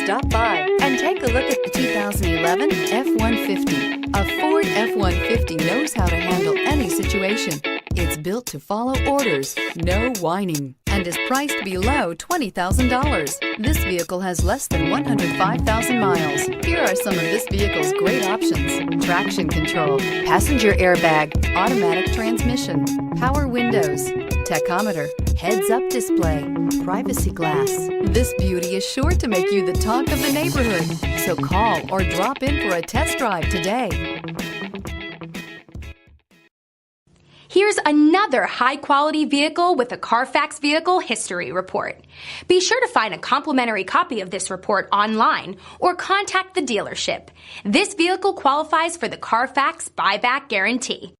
Stop by and take a look at the 2011 F-150. A Ford F-150 knows how to handle any situation. It's built to follow orders, no whining, and is priced below $20,000. This vehicle has less than 105,000 miles. Here are some of this vehicle's great options: traction control, passenger airbag, automatic transmission, power windows, tachometer, heads-up display, privacy glass. This beauty is sure to make you the talk of the neighborhood. So call or drop in for a test drive today. Here's another high-quality vehicle with a Carfax Vehicle History Report. Be sure to find a complimentary copy of this report online or contact the dealership. This vehicle qualifies for the Carfax Buyback Guarantee.